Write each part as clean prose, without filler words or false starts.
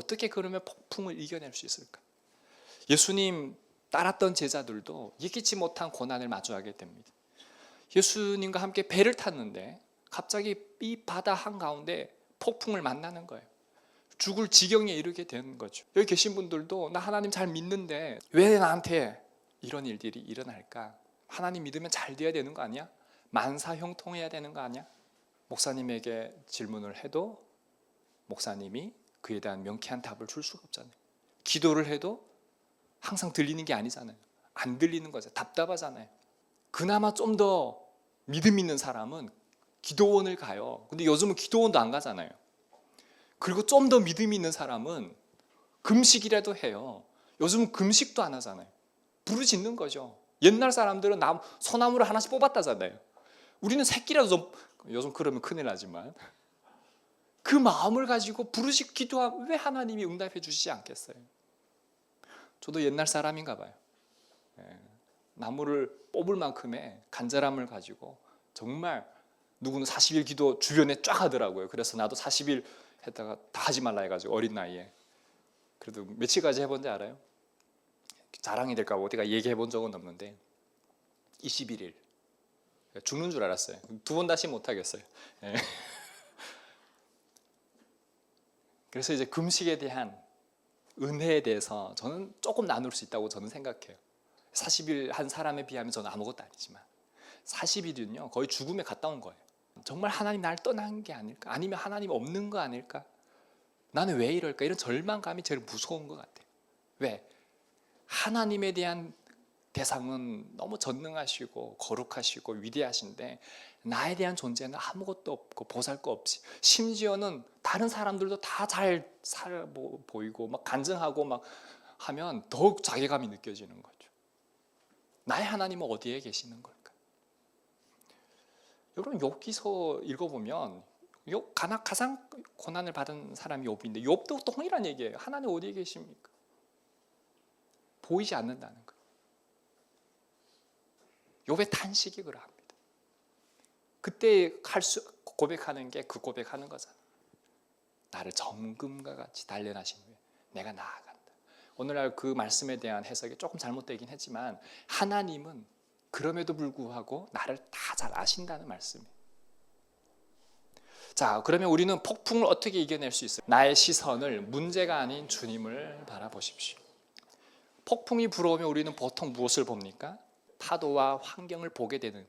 어떻게 그러면 폭풍을 이겨낼 수 있을까? 예수님 따랐던 제자들도 예기치 못한 고난을 마주하게 됩니다. 예수님과 함께 배를 탔는데 갑자기 이 바다 한가운데 폭풍을 만나는 거예요. 죽을 지경에 이르게 되는 거죠. 여기 계신 분들도 나 하나님 잘 믿는데 왜 나한테 이런 일들이 일어날까? 하나님 믿으면 잘 돼야 되는 거 아니야? 만사형통해야 되는 거 아니야? 목사님에게 질문을 해도 목사님이 그에 대한 명쾌한 답을 줄 수가 없잖아요. 기도를 해도 항상 들리는 게 아니잖아요. 안 들리는 거죠. 답답하잖아요. 그나마 좀 더 믿음 있는 사람은 기도원을 가요. 근데 요즘은 기도원도 안 가잖아요. 그리고 좀 더 믿음 있는 사람은 금식이라도 해요. 요즘은 금식도 안 하잖아요. 부르짖는 거죠. 옛날 사람들은 소나무를 하나씩 뽑았다잖아요. 우리는 새끼라도 좀, 요즘 그러면 큰일 나지만 그 마음을 가지고 부르짖 기도하면 왜 하나님이 응답해 주시지 않겠어요? 저도 옛날 사람인가 봐요. 나무를 뽑을 만큼의 간절함을 가지고 정말 누구는 40일 기도 주변에 쫙 하더라고요. 그래서 나도 40일 했다가 다 하지 말라 해가지고 어린 나이에 그래도 며칠까지 해본지 알아요? 자랑이 될까 봐 어디가 얘기해 본 적은 없는데 21일 죽는 줄 알았어요. 2번 다시 못하겠어요. 그래서 이제 금식에 대한 은혜에 대해서 저는 조금 나눌 수 있다고 저는 생각해요. 40일 한 사람에 비하면 저는 아무것도 아니지만 40일은요 거의 죽음에 가까운 거예요. 정말 하나님 나를 떠난 게 아닐까? 아니면 하나님 없는 거 아닐까? 나는 왜 이럴까? 이런 절망감이 제일 무서운 것 같아요. 왜? 하나님에 대한 대상은 너무 전능하시고 거룩하시고 위대하신데 나에 대한 존재는 아무것도 없고 보잘것없이 심지어는 다른 사람들도 다 잘 보이고 막 간증하고 막 하면 더욱 자괴감이 느껴지는 거죠. 나의 하나님은 어디에 계시는 걸까? 여러분 욥기서 읽어보면 가장 고난을 받은 사람이 욥인데 욥도 동일한 얘기예요. 하나님 어디에 계십니까? 보이지 않는다는 거예요. 욥의 탄식이 그러합니다. 그때 고백하는 게 그 고백하는 거잖아. 나를 정금과 같이 단련하신 후에 내가 나아간다. 오늘날 그 말씀에 대한 해석이 조금 잘못되긴 했지만 하나님은 그럼에도 불구하고 나를 다 잘 아신다는 말씀이에요. 자, 그러면 우리는 폭풍을 어떻게 이겨낼 수 있어요? 나의 시선을 문제가 아닌 주님을 바라보십시오. 폭풍이 불어오면 우리는 보통 무엇을 봅니까? 파도와 환경을 보게 되는,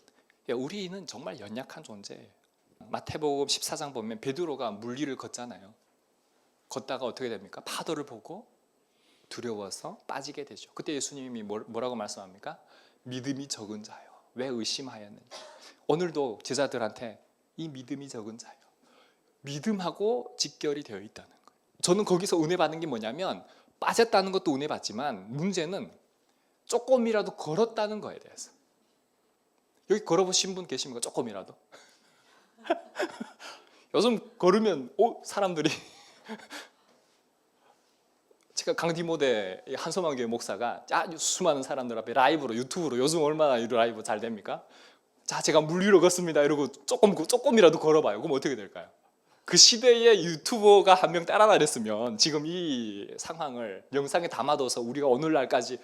우리는 정말 연약한 존재예요. 마태복음 14장 보면 베드로가 물 위를 걷잖아요. 걷다가 어떻게 됩니까? 파도를 보고 두려워서 빠지게 되죠. 그때 예수님이 뭐라고 말씀합니까? 믿음이 적은 자요, 왜 의심하였는지. 오늘도 제자들한테 이 믿음이 적은 자요, 믿음하고 직결이 되어 있다는 거예요. 저는 거기서 은혜 받는 게 뭐냐면 빠졌다는 것도 은혜 받지만 문제는 조금이라도 걸었다는 거에 대해서. 여기 걸어보신 분 계십니까? 조금이라도. 요즘 걸으면 사람들이 제가 강디모대 한소만 교회 목사가 수많은 사람들 앞에 라이브로 유튜브로 요즘 얼마나 이 라이브 잘 됩니까? 자, 제가 물 위로 걷습니다 이러고 조금이라도 걸어봐요. 그럼 어떻게 될까요? 그 시대에 유튜버가 한 명 따라다녔으면 지금 이 상황을 영상에 담아둬서 우리가 오늘날까지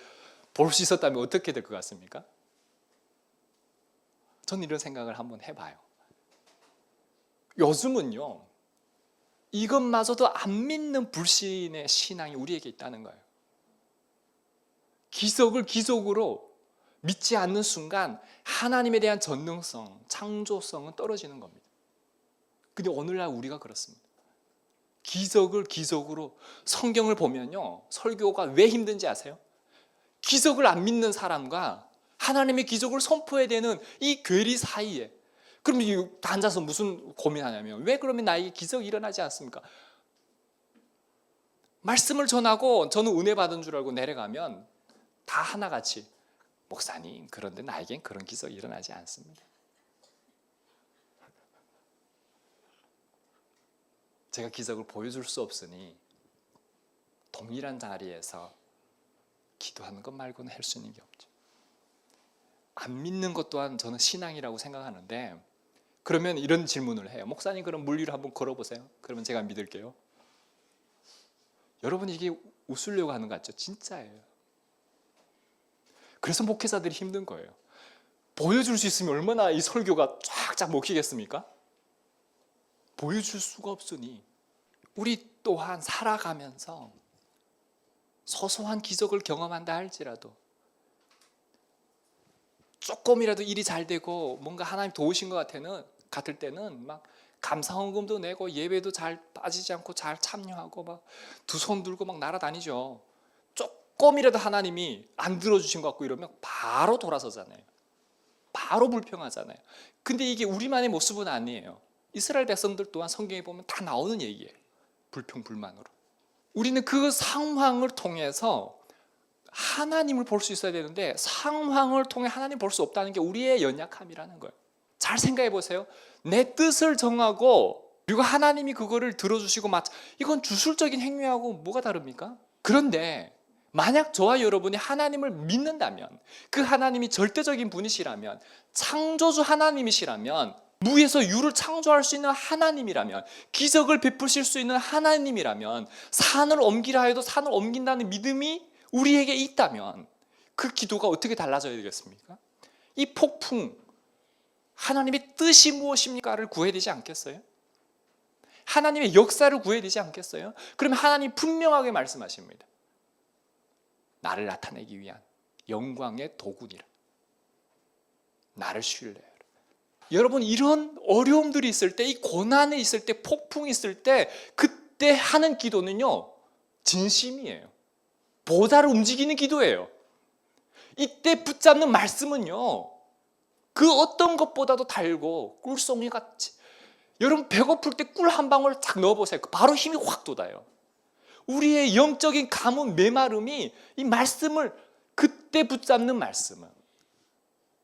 볼 수 있었다면 어떻게 될 것 같습니까? 저는 이런 생각을 한번 해봐요. 요즘은요 이것마저도 안 믿는 불신의 신앙이 우리에게 있다는 거예요. 기적을 기적으로 믿지 않는 순간 하나님에 대한 전능성, 창조성은 떨어지는 겁니다. 근데 오늘날 우리가 그렇습니다. 기적을 기적으로, 성경을 보면요 설교가 왜 힘든지 아세요? 기적을 안 믿는 사람과 하나님의 기적을 선포해야 되는 이 괴리 사이에, 그럼 앉아서 무슨 고민하냐면 왜 그러면 나에게 기적이 일어나지 않습니까? 말씀을 전하고 저는 은혜 받은 줄 알고 내려가면 다 하나같이 목사님 그런데 나에겐 그런 기적이 일어나지 않습니다. 제가 기적을 보여줄 수 없으니 동일한 자리에서 기도하는 것 말고는 할 수 있는 게 없죠. 안 믿는 것 또한 저는 신앙이라고 생각하는데, 그러면 이런 질문을 해요. 목사님 그럼 물 위로 한번 걸어보세요. 그러면 제가 믿을게요. 여러분 이게 웃으려고 하는 거 같죠? 진짜예요. 그래서 목회자들이 힘든 거예요. 보여줄 수 있으면 얼마나 이 설교가 쫙쫙 먹히겠습니까? 보여줄 수가 없으니 우리 또한 살아가면서 소소한 기적을 경험한다 할지라도 조금이라도 일이 잘 되고 뭔가 하나님 도우신 것 같을 때는 막 감사헌금도 내고 예배도 잘 빠지지 않고 잘 참여하고 막 두 손 들고 막 날아다니죠. 조금이라도 하나님이 안 들어주신 것 같고 이러면 바로 돌아서잖아요. 바로 불평하잖아요. 근데 이게 우리만의 모습은 아니에요. 이스라엘 백성들 또한 성경에 보면 다 나오는 얘기예요. 불평 불만으로. 우리는 그 상황을 통해서 하나님을 볼 수 있어야 되는데 상황을 통해 하나님을 볼 수 없다는 게 우리의 연약함이라는 거예요. 잘 생각해 보세요. 내 뜻을 정하고 그리고 하나님이 그거를 들어주시고 이건 주술적인 행위하고 뭐가 다릅니까? 그런데 만약 저와 여러분이 하나님을 믿는다면, 그 하나님이 절대적인 분이시라면, 창조주 하나님이시라면, 무에서 유를 창조할 수 있는 하나님이라면, 기적을 베푸실 수 있는 하나님이라면, 산을 옮기라 해도 산을 옮긴다는 믿음이 우리에게 있다면 그 기도가 어떻게 달라져야 되겠습니까? 이 폭풍, 하나님의 뜻이 무엇입니까를 구해야 되지 않겠어요? 하나님의 역사를 구해야 되지 않겠어요? 그러면 하나님 분명하게 말씀하십니다. 나를 나타내기 위한 영광의 도구니라. 나를 신뢰하라. 여러분, 이런 어려움들이 있을 때, 이 고난이 있을 때, 폭풍이 있을 때, 그때 하는 기도는요, 진심이에요. 보다를 움직이는 기도예요. 이때 붙잡는 말씀은요, 그 어떤 것보다도 달고 꿀송이 같이. 여러분, 배고플 때 꿀 한 방울 딱 넣어보세요. 바로 힘이 확 돋아요. 우리의 영적인 가뭄, 메마름이 이 말씀을, 그때 붙잡는 말씀은,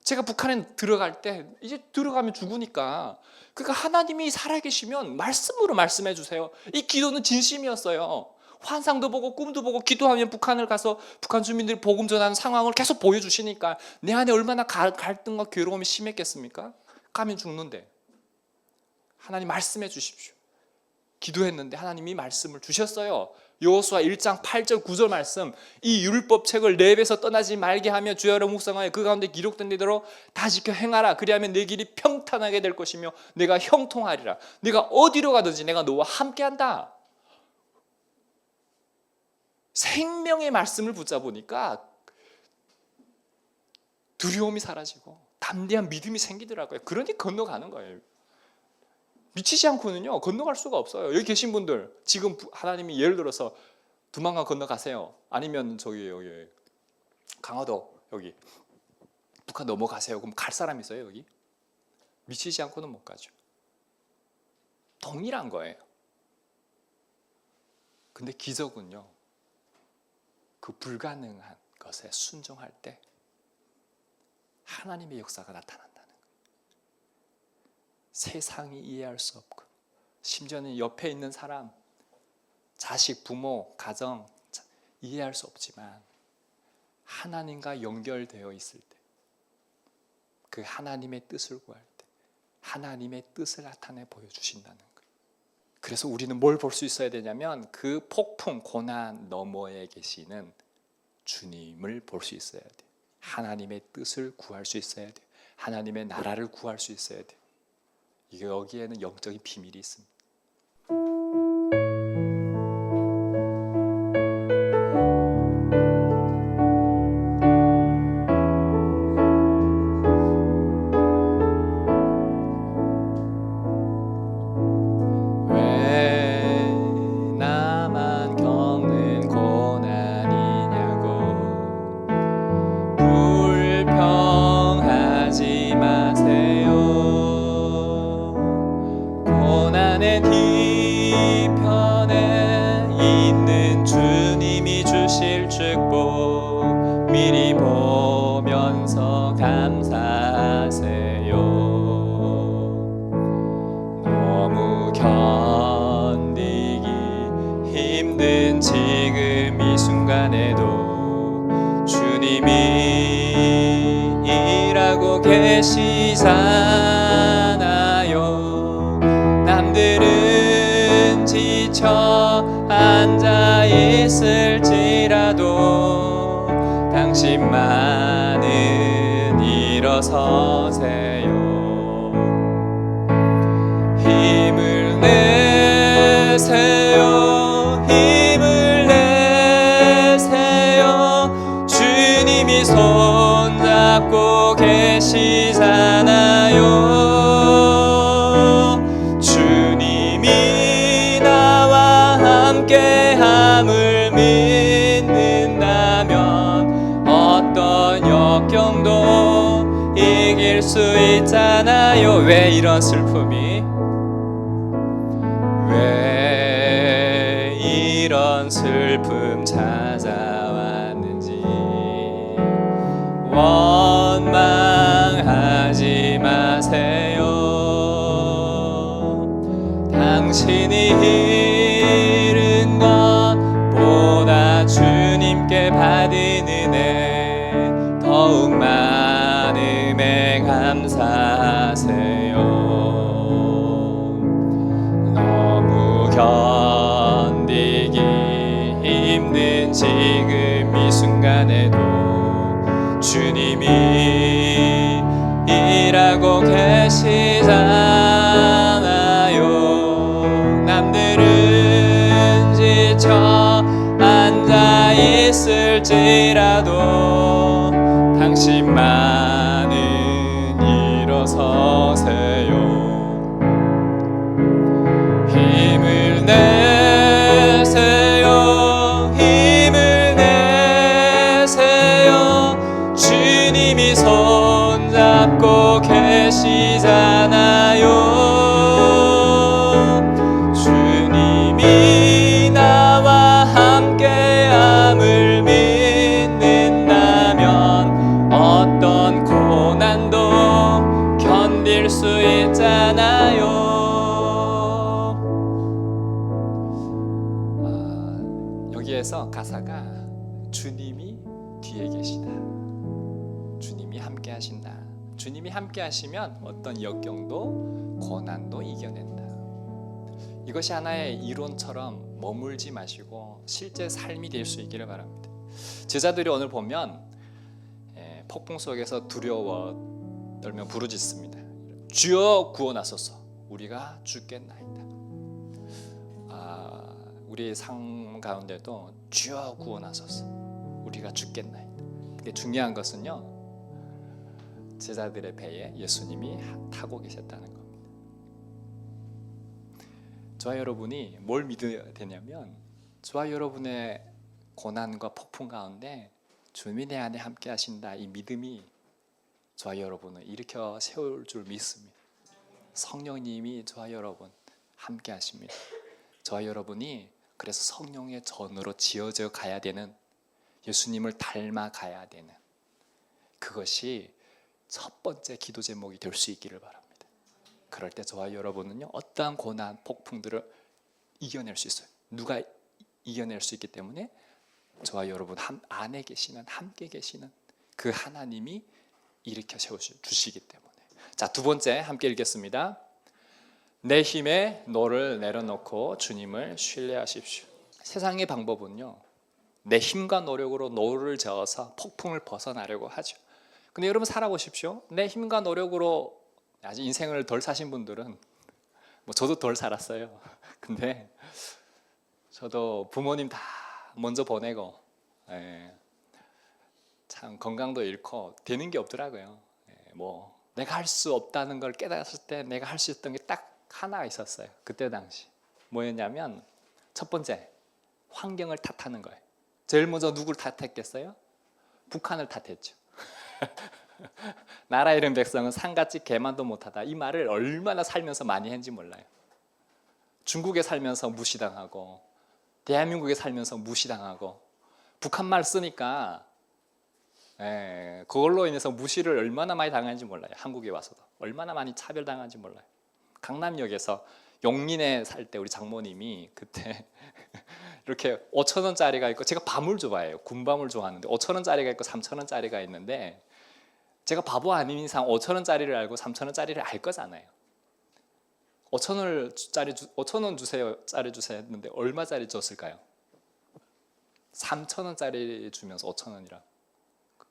제가 북한에 들어갈 때 이제 들어가면 죽으니까, 그러니까 하나님이 살아계시면 말씀으로 말씀해 주세요. 이 기도는 진심이었어요. 환상도 보고 꿈도 보고 기도하면 북한을 가서 북한 주민들이 복음 전하는 상황을 계속 보여주시니까 내 안에 얼마나 갈등과 괴로움이 심했겠습니까? 가면 죽는데 하나님 말씀해 주십시오. 기도했는데 하나님이 말씀을 주셨어요. 여호수아 1장 8절 9절 말씀, 이 율법책을 내 입에서 떠나지 말게 하며 주야로 묵상하여 그 가운데 기록된 대로 다 지켜 행하라. 그리하면 내 길이 평탄하게 될 것이며 내가 형통하리라. 내가 어디로 가든지 내가 너와 함께한다. 생명의 말씀을 붙잡으니까 두려움이 사라지고 담대한 믿음이 생기더라고요. 그러니 건너가는 거예요. 미치지 않고는요 건너갈 수가 없어요. 여기 계신 분들 지금 하나님이 예를 들어서 두만강 건너가세요. 아니면 여기 강화도 여기 북한 넘어가세요. 그럼 갈 사람 있어요? 여기? 미치지 않고는 못 가죠. 동일한 거예요. 근데 기적은요, 그 불가능한 것에 순종할 때 하나님의 역사가 나타난다는 거예요. 세상이 이해할 수 없고, 심지어는 옆에 있는 사람, 자식, 부모, 가정 이해할 수 없지만 하나님과 연결되어 있을 때, 그 하나님의 뜻을 구할 때 하나님의 뜻을 나타내 보여주신다는 거예요. 그래서 우리는 뭘 볼 수 있어야 되냐면 그 폭풍, 고난 너머에 계시는 주님을 볼 수 있어야 돼요. 하나님의 뜻을 구할 수 있어야 돼요. 하나님의 나라를 구할 수 있어야 돼요. 이게 여기에는 영적인 비밀이 있습니다. 미리 보면서 감사하세요. 너무 견디기 힘든 지금 이 순간에도 주님이 일하고 계시잖아요. 남들은 지쳐 앉아 있을지라도 당신만은 일어서세요. 힘을 내세요. 힘을 내세요. 주님이 손잡고 계시잖아요. 주님이 나와 함께함을 믿는다면 어떤 역경도 이길 수 있잖아요. 왜 이런 슬픔이, 왜 이런 슬픔 찾아왔는지 원망하지 마세요. 당신이 잃은 것보다 주님께 받은 은혜 더욱 많음에 감사하세요. 너무 견디기 힘든 지금 이 순간에도 주님이 일하고 계시잖아요. 남들은 지쳐 앉아 있을지라도 당신만은 일어서세요. 힘을 내세요. 힘을 내세요. 주님이 손잡고 계시잖아요. 주님이 나와 함께함을 믿는다면 어떤 고난도 견딜 수 있잖아요. 여기에서 가사가 주님이 뒤에 계시다, 주님이 함께 하신다. 주님이 함께 하시면 어떤 역경도 고난도 이겨낸다. 이것이 하나의 이론처럼 머물지 마시고 실제 삶이 될 수 있기를 바랍니다. 제자들이 오늘 보면 폭풍 속에서 두려워 떨며 부르짖습니다. 주여 구원하소서, 우리가 죽겠나이다. 우리 삶 가운데도 주여 구원하소서, 우리가 죽겠나이다. 근데 중요한 것은요, 제자들의 배에 예수님이 타고 계셨다는 겁니다. 저와 여러분이 뭘 믿어야 되냐면, 저와 여러분의 고난과 폭풍 가운데 주님이 내 안에 함께 하신다, 이 믿음이 저와 여러분을 일으켜 세울 줄 믿습니다. 성령님이 저와 여러분 함께 하십니다. 저와 여러분이 그래서 성령의 전으로 지어져 가야 되는, 예수님을 닮아 가야 되는, 그것이 첫 번째 기도 제목이 될 수 있기를 바랍니다. 그럴 때 저와 여러분은요, 어떠한 고난, 폭풍들을 이겨낼 수 있어요. 누가 이겨낼 수 있기 때문에 저와 여러분 안에 계시는, 함께 계시는 그 하나님이 일으켜 세워주시기 때문에. 자, 두 번째 함께 읽겠습니다. 내 힘에 노를 내려놓고 주님을 신뢰하십시오. 세상의 방법은요, 내 힘과 노력으로 노를 저어서 폭풍을 벗어나려고 하죠. 근데 여러분 살아보십시오. 내 힘과 노력으로 아직 인생을 덜 사신 분들은, 뭐 저도 덜 살았어요. 근데 저도 부모님 다 먼저 보내고, 참 건강도 잃고 되는 게 없더라고요. 뭐 내가 할 수 없다는 걸 깨달았을 때 내가 할 수 있었던 게 딱 하나 있었어요. 그때 당시 뭐였냐면, 첫 번째, 환경을 탓하는 거예요. 제일 먼저 누구를 탓했겠어요? 북한을 탓했죠. 나라 잃은 백성은 산같이 개만도 못하다. 이 말을 얼마나 살면서 많이 했는지 몰라요. 중국에 살면서 무시당하고, 대한민국에 살면서 무시당하고, 북한 말 쓰니까 그걸로 인해서 무시를 얼마나 많이 당하는지 몰라요. 한국에 와서도 얼마나 많이 차별당하는지 몰라요. 강남역에서 용린에 살 때 우리 장모님이 그때 이렇게 5,000원짜리가 있고, 제가 밤을 좋아해요. 군밤을 좋아하는데 5,000원짜리가 있고 3,000원짜리가 있는데, 제가 바보 아닌 이상 5,000원짜리를 알고 3,000원짜리를 알 거잖아요. 5,000원 주세요, 짜리 주세요 했는데 얼마짜리 줬을까요? 3,000원짜리 주면서 5,000원이라.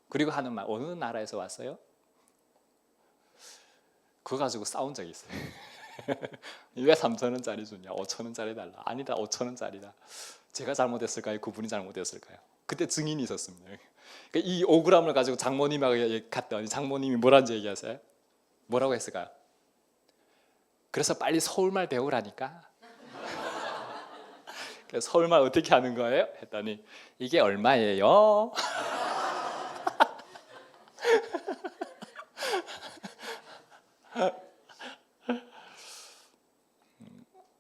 그리고 하는 말, 어느 나라에서 왔어요? 그거 가지고 싸운 적이 있어요. 왜 3,000원짜리 주냐? 5,000원짜리 달라. 아니다, 5,000원짜리다. 제가 잘못했을까요? 그분이 잘못했을까요? 그때 증인이 있었습니다. 그러니까 이 5g을 가지고 장모님하고 갔더니 장모님이 뭐라는지 얘기하세요? 뭐라고 했을까요? 그래서 빨리 서울말 배우라니까. 그래서 서울말 어떻게 하는 거예요? 했더니 이게 얼마예요?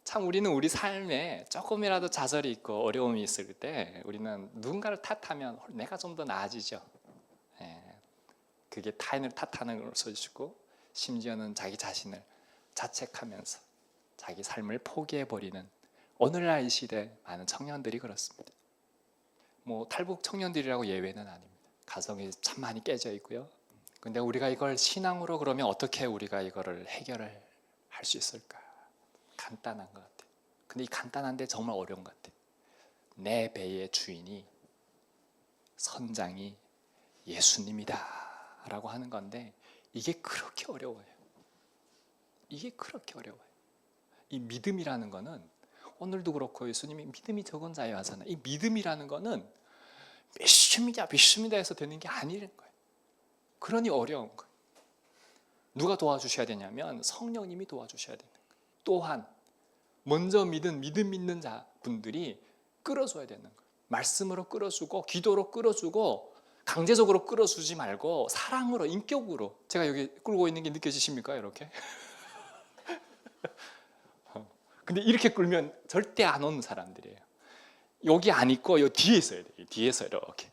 참 우리는 우리 삶에 조금이라도 좌절이 있고 어려움이 있을 때 우리는 누군가를 탓하면 내가 좀 더 나아지죠. 그게 타인을 탓하는 걸 써주고 심지어는 자기 자신을 자책하면서 자기 삶을 포기해버리는 오늘날 이 시대 많은 청년들이 그렇습니다. 뭐 탈북 청년들이라고 예외는 아닙니다. 가정이 참 많이 깨져 있고요. 근데 우리가 이걸 신앙으로 그러면 어떻게 우리가 이거를 해결을 할 수 있을까? 간단한 것 같아요. 근데 이 간단한데 정말 어려운 것 같아요. 내 배의 주인이 선장이 예수님이다 라고 하는 건데 이게 그렇게 어려워요. 이게 그렇게 어려워요. 이 믿음이라는 거는 오늘도 그렇고 예수님이 믿음이 적은 자여 하잖아요. 이 믿음이라는 거는 믿습니다 해서 되는 게 아니라는 거예요. 그러니 어려운 거예요. 누가 도와주셔야 되냐면 성령님이 도와주셔야 되는 거예요. 또한 먼저 믿음 있는 자분들이 끌어줘야 되는 거예요. 말씀으로 끌어주고 기도로 끌어주고 강제적으로 끌어주지 말고 사랑으로 인격으로. 제가 여기 끌고 있는 게 느껴지십니까? 이렇게. 근데 이렇게 끌면 절대 안 오는 사람들이에요. 여기 안 있고 여기 뒤에 있어야 돼요. 뒤에서 이렇게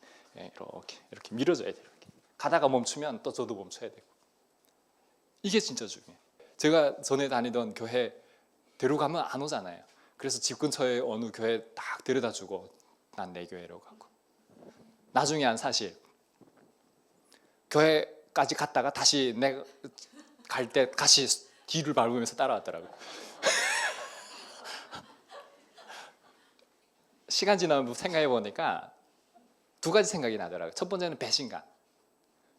밀어줘야 돼요. 이렇게. 가다가 멈추면 또 저도 멈춰야 되고. 이게 진짜 중요해요. 제가 전에 다니던 교회 데려가면 안 오잖아요. 그래서 집 근처에 어느 교회 딱 데려다 주고 난 내 교회로 가고. 나중에 한 사실 교회까지 갔다가 다시 내가 갈 때 다시 뒤를 밟으면서 따라왔더라고요. 시간 지나면 생각해 보니까 두 가지 생각이 나더라고요. 첫 번째는 배신감,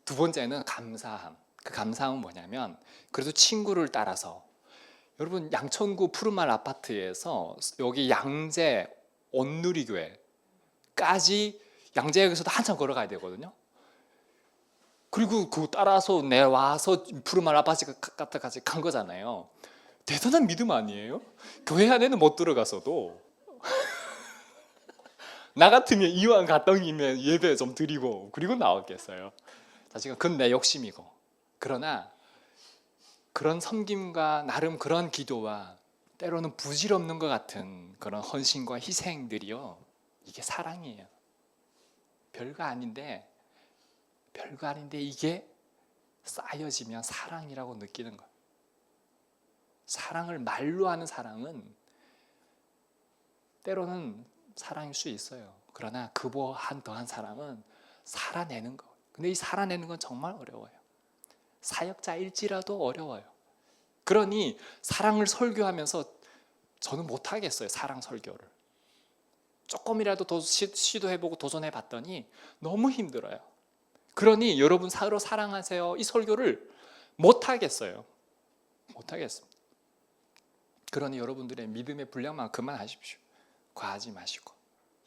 두 번째는 감사함. 그 감사함은 뭐냐면 그래도 친구를 따라서 여러분 양천구 푸른말 아파트에서 여기 양재 온누리교회까지 양재역에서도 한참 걸어가야 되거든요. 그리고 그거 따라서 내와서 푸른말 아파트까지 간 거잖아요. 대단한 믿음 아니에요? 교회 안에는 못 들어가서도 나 같으면 이왕 갔던 김에 예배 좀 드리고 그리고 나왔겠어요. 사실은 그건 내 욕심이고. 그러나 그런 섬김과 나름 그런 기도와 때로는 부질없는 것 같은 그런 헌신과 희생들이요, 이게 사랑이에요. 별거 아닌데 이게 쌓여지면 사랑이라고 느끼는 거예요. 사랑을 말로 하는 사랑은 때로는 사랑일 수 있어요. 그러나 그보한 더한 사랑은 살아내는 거. 근데 이 살아내는 건 정말 어려워요. 사역자일지라도 어려워요. 그러니 사랑을 설교하면서 저는 못하겠어요. 사랑 설교를 조금이라도 시도해보고 도전해봤더니 너무 힘들어요. 그러니 여러분 서로 사랑하세요 이 설교를 못하겠어요. 못하겠습니다. 그러니 여러분들의 믿음의 분량만 그만하십시오. 과하지 마시고.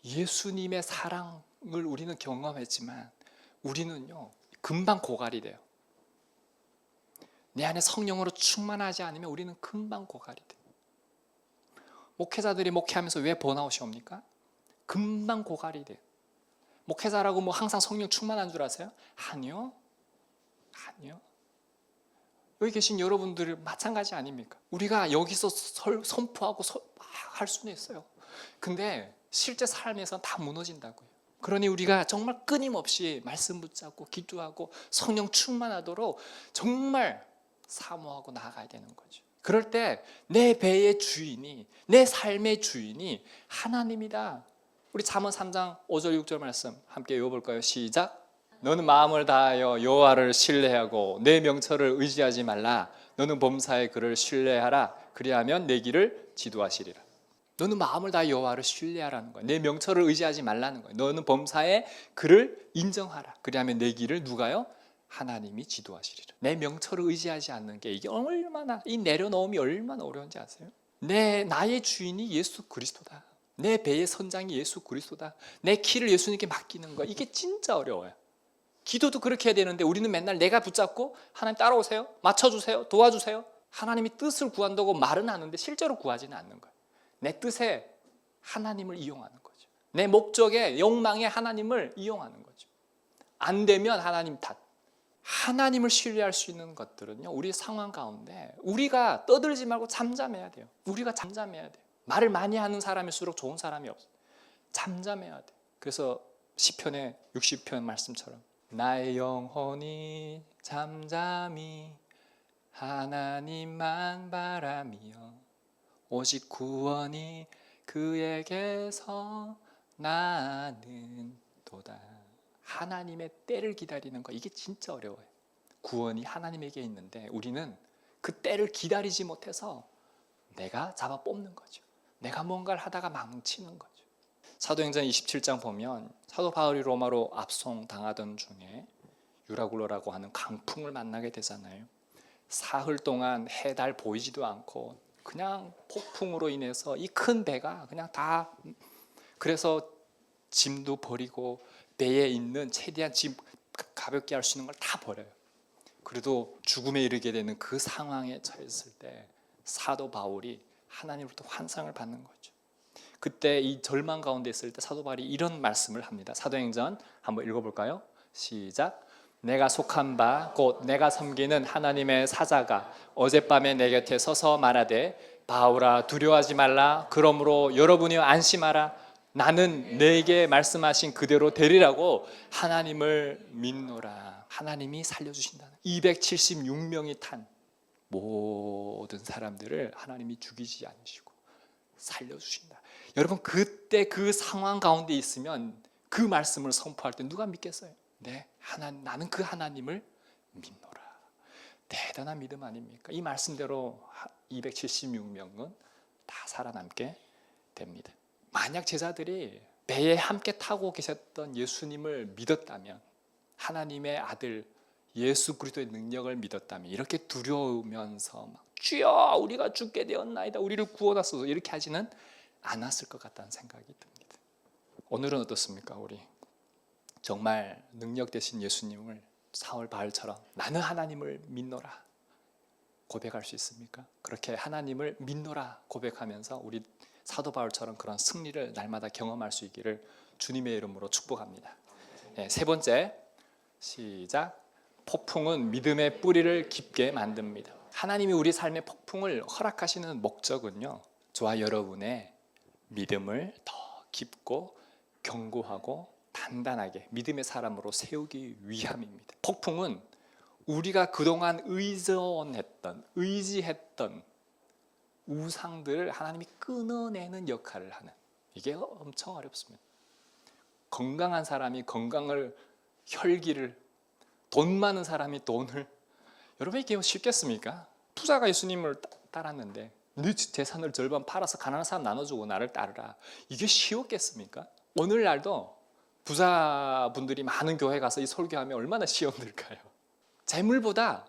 예수님의 사랑을 우리는 경험했지만 우리는요 금방 고갈이 돼요. 내 안에 성령으로 충만하지 않으면 우리는 금방 고갈이 돼요. 목회자들이 목회하면서 왜 번아웃이 옵니까? 금방 고갈이 돼요. 목회자라고 뭐 항상 성령 충만한 줄 아세요? 아니요. 여기 계신 여러분들 마찬가지 아닙니까? 우리가 여기서 선포하고 할 수는 있어요. 근데 실제 삶에서 다 무너진다고요. 그러니 우리가 정말 끊임없이 말씀 붙잡고 기도하고 성령 충만하도록 정말 사모하고 나아가야 되는 거죠. 그럴 때 내 배의 주인이, 내 삶의 주인이 하나님이다. 우리 잠언 3장 5절 6절 말씀 함께 읽어볼까요? 시작. 너는 마음을 다하여 여호와를 신뢰하고 내 명철을 의지하지 말라. 너는 범사에 그를 신뢰하라. 그리하면 내 길을 지도하시리라. 너는 마음을 다해 여호와를 신뢰하라는 거야. 내 명철을 의지하지 말라는 거야. 너는 범사에 그를 인정하라. 그리하면 내 길을 누가요? 하나님이 지도하시리라. 내 명철을 의지하지 않는 게 이게 얼마나, 이 내려놓음이 얼마나 어려운지 아세요? 나의 주인이 예수 그리스도다. 내 배의 선장이 예수 그리스도다. 내 길을 예수님께 맡기는 거, 이게 진짜 어려워요. 기도도 그렇게 해야 되는데 우리는 맨날 내가 붙잡고 하나님 따라오세요, 맞춰주세요, 도와주세요. 하나님이 뜻을 구한다고 말은 하는데 실제로 구하지는 않는 거예요. 내 뜻에 하나님을 이용하는 거죠. 내 목적에, 욕망에 하나님을 이용하는 거죠. 안 되면 하나님 탓. 하나님을 신뢰할 수 있는 것들은요, 우리 상황 가운데 우리가 떠들지 말고 잠잠해야 돼요. 우리가 잠잠해야 돼요. 말을 많이 하는 사람일수록 좋은 사람이 없어요. 잠잠해야 돼요. 그래서 시편의 60편 말씀처럼 나의 영혼이 잠잠히 하나님만 바라며 오직 구원이 그에게서 나는 도다. 하나님의 때를 기다리는 거, 이게 진짜 어려워요. 구원이 하나님에게 있는데 우리는 그 때를 기다리지 못해서 내가 잡아 뽑는 거죠. 내가 뭔가를 하다가 망치는 거죠. 사도행전 27장 보면 사도 바울이 로마로 압송 당하던 중에 유라굴로라고 하는 강풍을 만나게 되잖아요. 사흘 동안 해, 달 보이지도 않고 그냥 폭풍으로 인해서 이 큰 배가 그냥 다, 그래서 짐도 버리고 배에 있는 최대한 짐 가볍게 할 수 있는 걸 다 버려요. 그래도 죽음에 이르게 되는 그 상황에 처했을 때 사도 바울이 하나님으로부터 환상을 받는 거죠. 그때 이 절망 가운데 있을 때 사도 바울이 이런 말씀을 합니다. 사도행전 한번 읽어볼까요? 시작. 내가 속한 바 곧 내가 섬기는 하나님의 사자가 어젯밤에 내 곁에 서서 말하되 바울아 두려워하지 말라. 그러므로 여러분이 안심하라. 나는 내게 말씀하신 그대로 되리라고 하나님을 믿노라. 하나님이 살려주신다는, 276명이 탄 모든 사람들을 하나님이 죽이지 않으시고 살려주신다. 여러분, 그때 그 상황 가운데 있으면 그 말씀을 선포할 때 누가 믿겠어요? 네, 나는 그 하나님을 믿노라. 대단한 믿음 아닙니까? 이 말씀대로 276명은 다 살아남게 됩니다. 만약 제자들이 배에 함께 타고 계셨던 예수님을 믿었다면, 하나님의 아들 예수 그리스도의 능력을 믿었다면 이렇게 두려우면서 막 주여 우리가 죽게 되었나이다, 우리를 구원하소서, 이렇게 하지는 않았을 것 같다는 생각이 듭니다. 오늘은 어떻습니까? 우리 정말 능력 되신 예수님을 사울 바울처럼 나는 하나님을 믿노라 고백할 수 있습니까? 그렇게 하나님을 믿노라 고백하면서 우리 사도 바울처럼 그런 승리를 날마다 경험할 수 있기를 주님의 이름으로 축복합니다. 네, 세 번째, 시작. 폭풍은 믿음의 뿌리를 깊게 만듭니다. 하나님이 우리 삶의 폭풍을 허락하시는 목적은요, 저와 여러분의 믿음을 더 깊고 견고하고 단단하게 믿음의 사람으로 세우기 위함입니다. 폭풍은 우리가 그동안 의지했던 우상들을 하나님이 끊어내는 역할을 하는, 이게 엄청 어렵습니다. 건강한 사람이 건강을, 혈기를, 돈 많은 사람이 돈을, 여러분 이게 쉽겠습니까? 부자가 예수님을 따랐는데 네 재산을 절반 팔아서 가난한 사람 나눠주고 나를 따르라, 이게 쉬웠겠습니까? 오늘날도 부자분들이 많은 교회 가서 이 설교하면 얼마나 시험들까요? 재물보다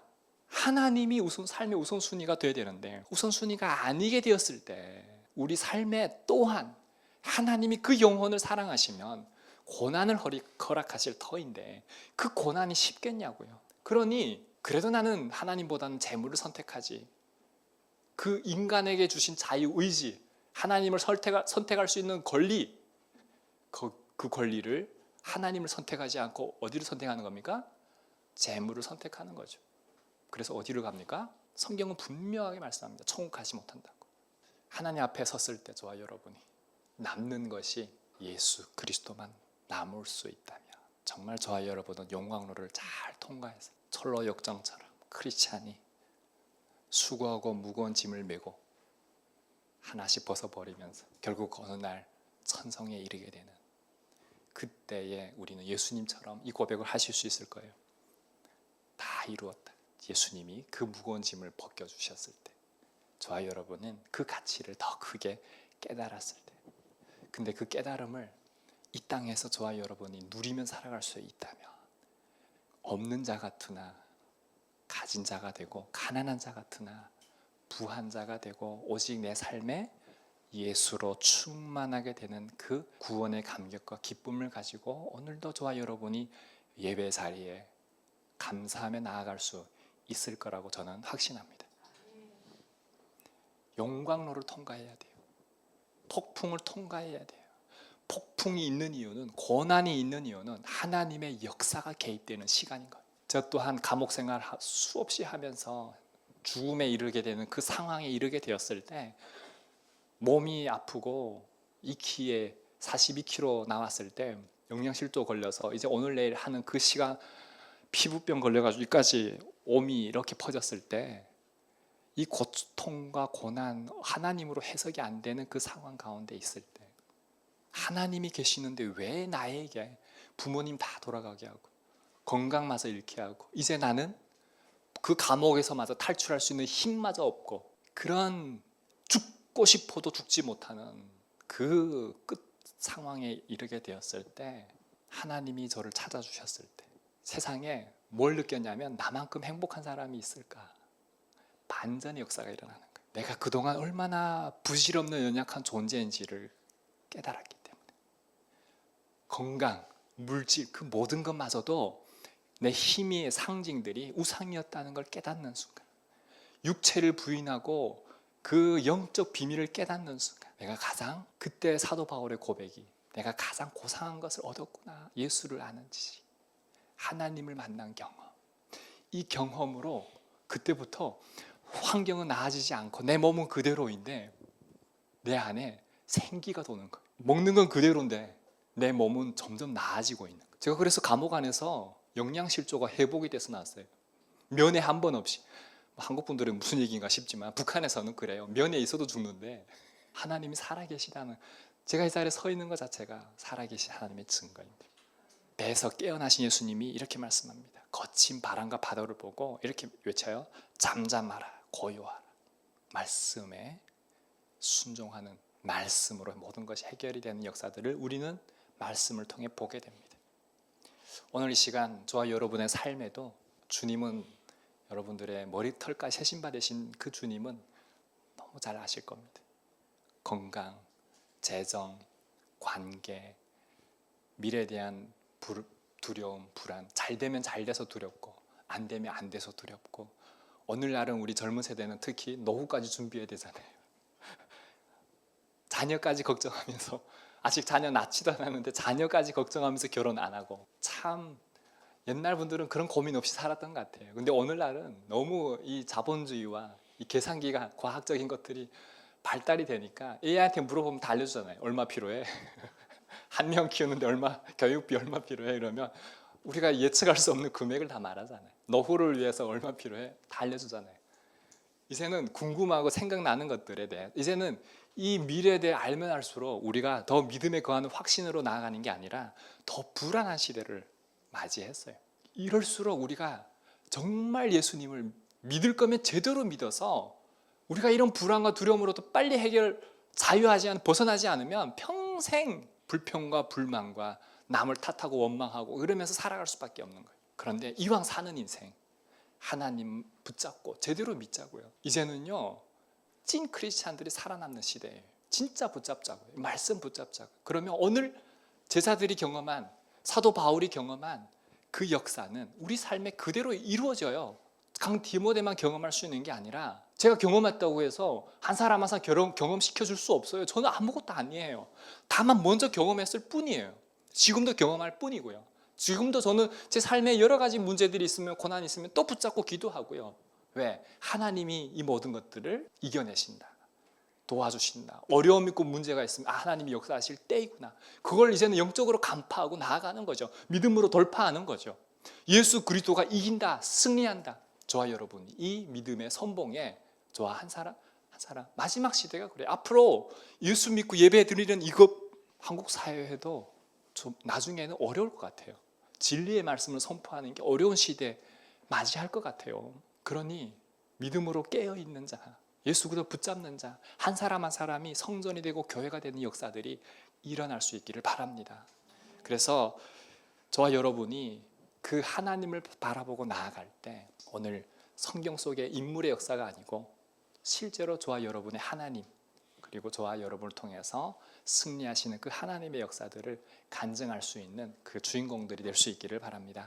하나님이 삶의 우선순위가 돼야 되는데 우선순위가 아니게 되었을 때 우리 삶에 또한 하나님이 그 영혼을 사랑하시면 고난을 허락하실 터인데 그 고난이 쉽겠냐고요. 그러니 그래도 나는 하나님보다는 재물을 선택하지, 그 인간에게 주신 자유의지, 하나님을 선택할 수 있는 권리, 그 권리를 하나님을 선택하지 않고 어디를 선택하는 겁니까? 재물을 선택하는 거죠. 그래서 어디로 갑니까? 성경은 분명하게 말씀합니다. 천국 가지 못한다고. 하나님 앞에 섰을 때 저와 여러분이 남는 것이 예수 그리스도만 남을 수 있다면 정말 저와 여러분은 용광로를 잘 통과해서 철로 역정처럼 크리스찬이 수고하고 무거운 짐을 메고 하나씩 벗어버리면서 결국 어느 날 천성에 이르게 되는 그때에 우리는 예수님처럼 이 고백을 하실 수 있을 거예요. 다 이루었다. 예수님이 그 무거운 짐을 벗겨주셨을 때 저와 여러분은 그 가치를 더 크게 깨달았을 때. 근데 그 깨달음을 이 땅에서 저와 여러분이 누리면 살아갈 수 있다면 없는 자 같으나 가진 자가 되고 가난한 자 같으나 부한 자가 되고 오직 내 삶에 예수로 충만하게 되는 그 구원의 감격과 기쁨을 가지고 오늘도 저와 여러분이 예배 자리에 감사하며 나아갈 수 있을 거라고 저는 확신합니다. 용광로를 통과해야 돼요. 폭풍을 통과해야 돼요. 폭풍이 있는 이유는, 고난이 있는 이유는 하나님의 역사가 개입되는 시간인 거예요. 저 또한 감옥 생활 수없이 하면서 죽음에 이르게 되는 그 상황에 이르게 되었을 때 몸이 아프고 2키에 42kg 나왔을 때 영양실조 걸려서 이제 오늘 내일 하는 그 시간 피부병 걸려가지고 여기까지 몸이 이렇게 퍼졌을 때 이 고통과 고난, 하나님으로 해석이 안 되는 그 상황 가운데 있을 때 하나님이 계시는데 왜 나에게 부모님 다 돌아가게 하고 건강마저 잃게 하고 이제 나는 그 감옥에서마저 탈출할 수 있는 힘마저 없고 그런 죽고 싶어도 죽지 못하는 그 끝 상황에 이르게 되었을 때 하나님이 저를 찾아주셨을 때 세상에 뭘 느꼈냐면 나만큼 행복한 사람이 있을까? 반전의 역사가 일어나는 거예요. 내가 그동안 얼마나 부질없는 연약한 존재인지를 깨달았기 때문에 건강, 물질 그 모든 것마저도 내 힘의 상징들이 우상이었다는 걸 깨닫는 순간 육체를 부인하고 그 영적 비밀을 깨닫는 순간 내가 가장 그때 사도 바울의 고백이 내가 가장 고상한 것을 얻었구나. 예수를 아는 지식, 하나님을 만난 경험. 이 경험으로 그때부터 환경은 나아지지 않고 내 몸은 그대로인데 내 안에 생기가 도는 거예요. 먹는 건 그대로인데 내 몸은 점점 나아지고 있는 거예요. 제가 그래서 감옥 안에서 영양실조가 회복이 돼서 나왔어요. 면회 한 번 없이. 한국 분들은 무슨 얘기인가 싶지만 북한에서는 그래요. 면회 있어도 죽는데 하나님이 살아계시다는, 제가 이 자리에 서 있는 것 자체가 살아계신 하나님의 증거입니다. 배에서 깨어나신 예수님이 이렇게 말씀합니다. 거친 바람과 바다를 보고 이렇게 외쳐요. 잠잠하라, 고요하라. 말씀에 순종하는, 말씀으로 모든 것이 해결이 되는 역사들을 우리는 말씀을 통해 보게 됩니다. 오늘 이 시간 저와 여러분의 삶에도 주님은, 여러분들의 머리털까지 세신받으신 그 주님은 너무 잘 아실 겁니다. 건강, 재정, 관계, 미래에 대한 두려움, 불안. 잘 되면 잘 돼서 두렵고 안 되면 안 돼서 두렵고, 오늘날은 우리 젊은 세대는 특히 노후까지 준비해야 되잖아요. 자녀까지 걱정하면서, 아직 자녀 낳지도 않았는데 자녀까지 걱정하면서 결혼 안 하고, 참 옛날 분들은 그런 고민 없이 살았던 것 같아요. 근데 오늘날은 너무 이 자본주의와 이 계산기가, 과학적인 것들이 발달이 되니까 AI한테 물어보면 다 알려주잖아요. 얼마 필요해? 한 명 키우는데 얼마, 교육비 얼마 필요해? 이러면 우리가 예측할 수 없는 금액을 다 말하잖아요. 노후를 위해서 얼마 필요해? 다 알려주잖아요. 이제는 궁금하고 생각나는 것들에 대해, 이제는 이 미래에 대해 알면 알수록 우리가 더 믿음에 거하는 확신으로 나아가는 게 아니라 더 불안한 시대를 맞이했어요. 이럴수록 우리가 정말 예수님을 믿을 거면 제대로 믿어서 우리가 이런 불안과 두려움으로부터 빨리 벗어나지 않으면 평생 불평과 불만과 남을 탓하고 원망하고 이러면서 살아갈 수밖에 없는 거예요. 그런데 이왕 사는 인생 하나님 붙잡고 제대로 믿자고요. 이제는요, 찐 크리스찬들이 살아남는 시대예요. 진짜 붙잡자고요. 말씀 붙잡자고요. 그러면 오늘 제자들이 경험한, 사도 바울이 경험한 그 역사는 우리 삶에 그대로 이루어져요. 강 디모데만 경험할 수 있는 게 아니라 제가 경험했다고 해서 한 사람 한 사람 경험시켜 줄 수 없어요. 저는 아무것도 아니에요. 다만 먼저 경험했을 뿐이에요. 지금도 경험할 뿐이고요. 지금도 저는 제 삶에 여러 가지 문제들이 있으면, 고난이 있으면 또 붙잡고 기도하고요. 왜? 하나님이 이 모든 것들을 이겨내신다, 도와주신다. 어려움 있고 문제가 있으면 하나님이 역사하실 때이구나. 그걸 이제는 영적으로 간파하고 나아가는 거죠. 믿음으로 돌파하는 거죠. 예수 그리스도가 이긴다, 승리한다. 저와 여러분, 이 믿음의 선봉에 저와 한 사람 마지막 시대가 그래요. 앞으로 예수 믿고 예배 드리는 이것 한국 사회에도 좀 나중에는 어려울 것 같아요. 진리의 말씀을 선포하는 게 어려운 시대 맞이할 것 같아요. 그러니 믿음으로 깨어있는 자, 예수 그리스도 붙잡는 자, 한 사람 한 사람이 성전이 되고 교회가 되는 역사들이 일어날 수 있기를 바랍니다. 그래서 저와 여러분이 그 하나님을 바라보고 나아갈 때 오늘 성경 속의 인물의 역사가 아니고 실제로 저와 여러분의 하나님, 그리고 저와 여러분을 통해서 승리하시는 그 하나님의 역사들을 간증할 수 있는 그 주인공들이 될 수 있기를 바랍니다.